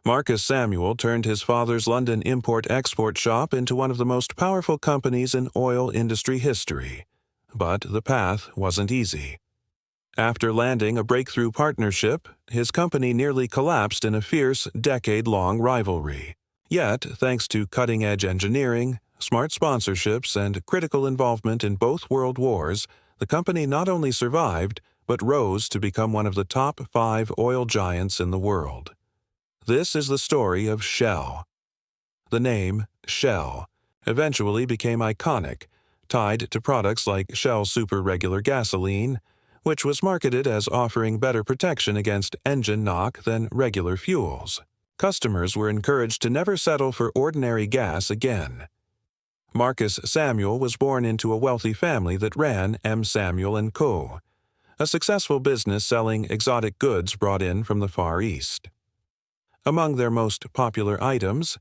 Marcus Samuel turned his father's London import-export shop into one of the most powerful companies in oil industry history. But the path wasn't easy. After landing a breakthrough partnership, his company nearly collapsed in a fierce, decade-long rivalry. Yet, thanks to cutting-edge engineering, smart sponsorships, and critical involvement in both world wars, the company not only survived, but rose to become one of the top 5 oil giants in the world. This is the story of Shell. The name, Shell, eventually became iconic, tied to products like Shell Super Regular Gasoline, which was marketed as offering better protection against engine knock than regular fuels. Customers were encouraged to never settle for ordinary gas again. Marcus Samuel was born into a wealthy family that ran M. Samuel & Co., a successful business selling exotic goods brought in from the Far East. Among their most popular items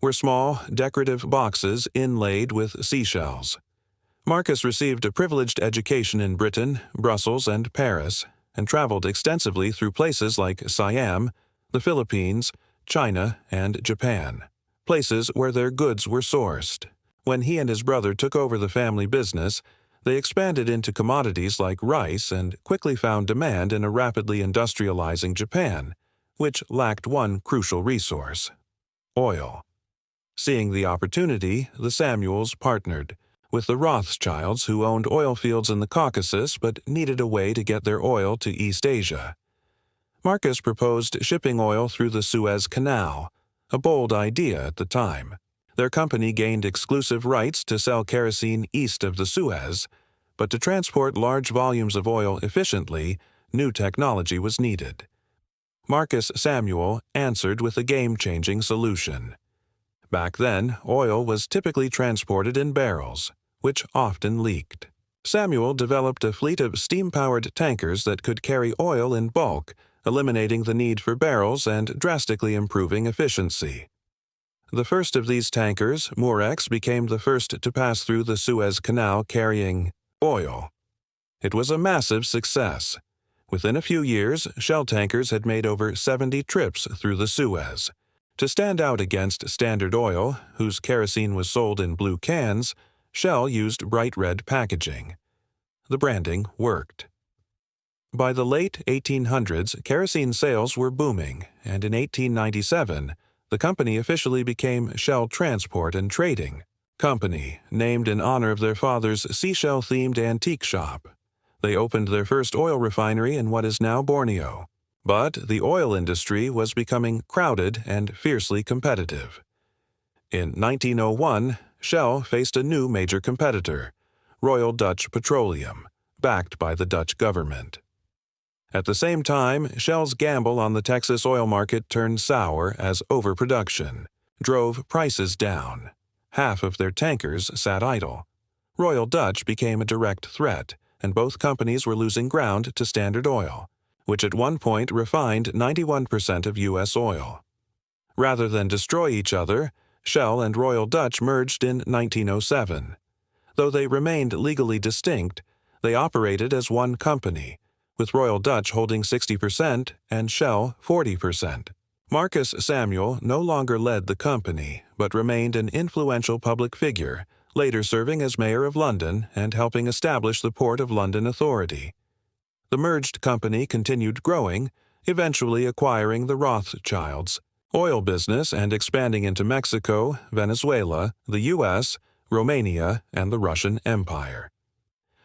were small, decorative boxes inlaid with seashells. Marcus received a privileged education in Britain, Brussels, and Paris, and traveled extensively through places like Siam, the Philippines, China, and Japan, places where their goods were sourced. When he and his brother took over the family business, they expanded into commodities like rice and quickly found demand in a rapidly industrializing Japan, which lacked one crucial resource: oil. Seeing the opportunity, the Samuels partnered with the Rothschilds, who owned oil fields in the Caucasus but needed a way to get their oil to East Asia. Marcus proposed shipping oil through the Suez Canal, a bold idea at the time. Their company gained exclusive rights to sell kerosene east of the Suez, but to transport large volumes of oil efficiently, new technology was needed. Marcus Samuel answered with a game-changing solution. Back then, oil was typically transported in barrels, which often leaked. Samuel developed a fleet of steam-powered tankers that could carry oil in bulk, eliminating the need for barrels and drastically improving efficiency. The first of these tankers, Murex, became the first to pass through the Suez Canal carrying oil. It was a massive success. Within a few years, Shell tankers had made over 70 trips through the Suez. To stand out against Standard Oil, whose kerosene was sold in blue cans, Shell used bright red packaging. The branding worked. By the late 1800s, kerosene sales were booming, and in 1897, the company officially became Shell Transport and Trading Company, named in honor of their father's seashell-themed antique shop. They opened their first oil refinery in what is now Borneo. But the oil industry was becoming crowded and fiercely competitive. In 1901, Shell faced a new major competitor, Royal Dutch Petroleum, backed by the Dutch government. At the same time, Shell's gamble on the Texas oil market turned sour as overproduction drove prices down. Half of their tankers sat idle. Royal Dutch became a direct threat, and both companies were losing ground to Standard Oil, which at one point refined 91% of U.S. oil. Rather than destroy each other, Shell and Royal Dutch merged in 1907. Though they remained legally distinct, they operated as one company, with Royal Dutch holding 60% and Shell 40%. Marcus Samuel no longer led the company, but remained an influential public figure, later serving as mayor of London and helping establish the Port of London Authority. The merged company continued growing, eventually acquiring the Rothschilds' oil business and expanding into Mexico, Venezuela, the U.S., Romania, and the Russian Empire.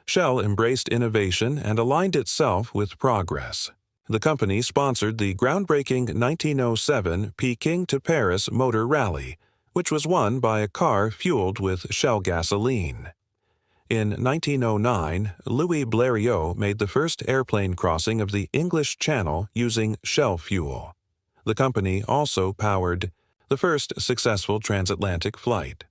Shell embraced innovation and aligned itself with progress. The company sponsored the groundbreaking 1907 Peking to Paris Motor Rally, which was won by a car fueled with Shell gasoline. In 1909, Louis Blériot made the first airplane crossing of the English Channel using Shell fuel. The company also powered the first successful transatlantic flight.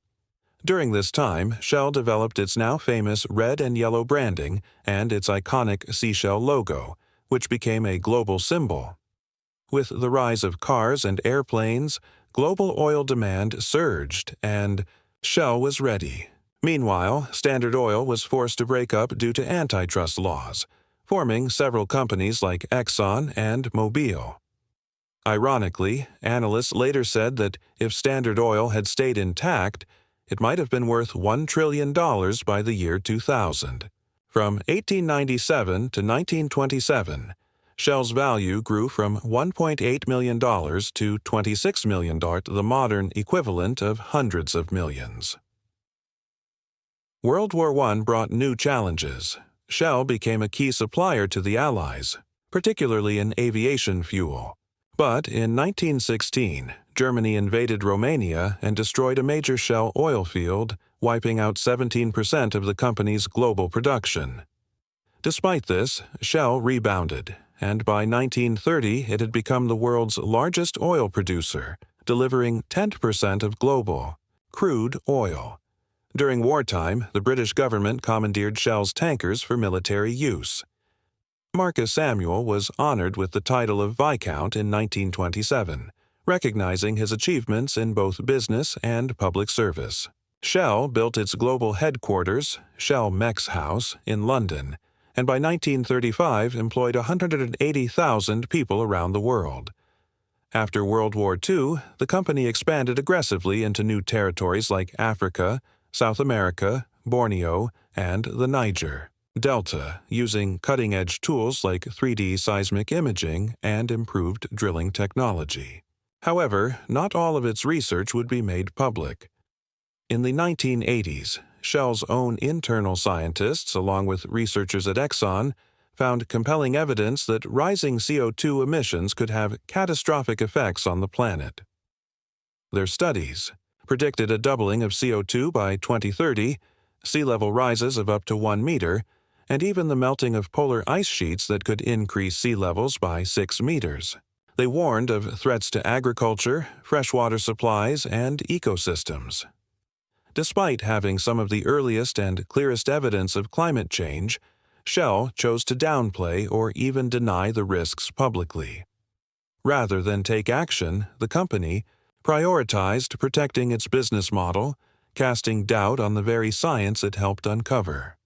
During this time, Shell developed its now famous red and yellow branding and its iconic seashell logo, which became a global symbol. With the rise of cars and airplanes, global oil demand surged, and Shell was ready. Meanwhile, Standard Oil was forced to break up due to antitrust laws, forming several companies like Exxon and Mobil. Ironically, analysts later said that if Standard Oil had stayed intact, it might have been worth $1 trillion by the year 2000. From 1897 to 1927, Shell's value grew from $1.8 million to $26 million, the modern equivalent of hundreds of millions. World War I brought new challenges. Shell became a key supplier to the Allies, particularly in aviation fuel. But in 1916, Germany invaded Romania and destroyed a major Shell oil field, wiping out 17% of the company's global production. Despite this, Shell rebounded, and by 1930 it had become the world's largest oil producer, delivering 10% of global crude oil. During wartime, the British government commandeered Shell's tankers for military use. Marcus Samuel was honored with the title of Viscount in 1927, recognizing his achievements in both business and public service. Shell built its global headquarters, Shell Mex House, in London, and by 1935 employed 180,000 people around the world. After World War II, the company expanded aggressively into new territories like Africa, South America, Borneo, and the Niger Delta, using cutting-edge tools like 3D seismic imaging and improved drilling technology. However, not all of its research would be made public. In the 1980s, Shell's own internal scientists, along with researchers at Exxon, found compelling evidence that rising CO2 emissions could have catastrophic effects on the planet. Their studies predicted a doubling of CO2 by 2030, sea level rises of up to 1 meter, and even the melting of polar ice sheets that could increase sea levels by 6 meters. They warned of threats to agriculture, freshwater supplies, and ecosystems. Despite having some of the earliest and clearest evidence of climate change, Shell chose to downplay or even deny the risks publicly. Rather than take action, the company prioritized protecting its business model, casting doubt on the very science it helped uncover.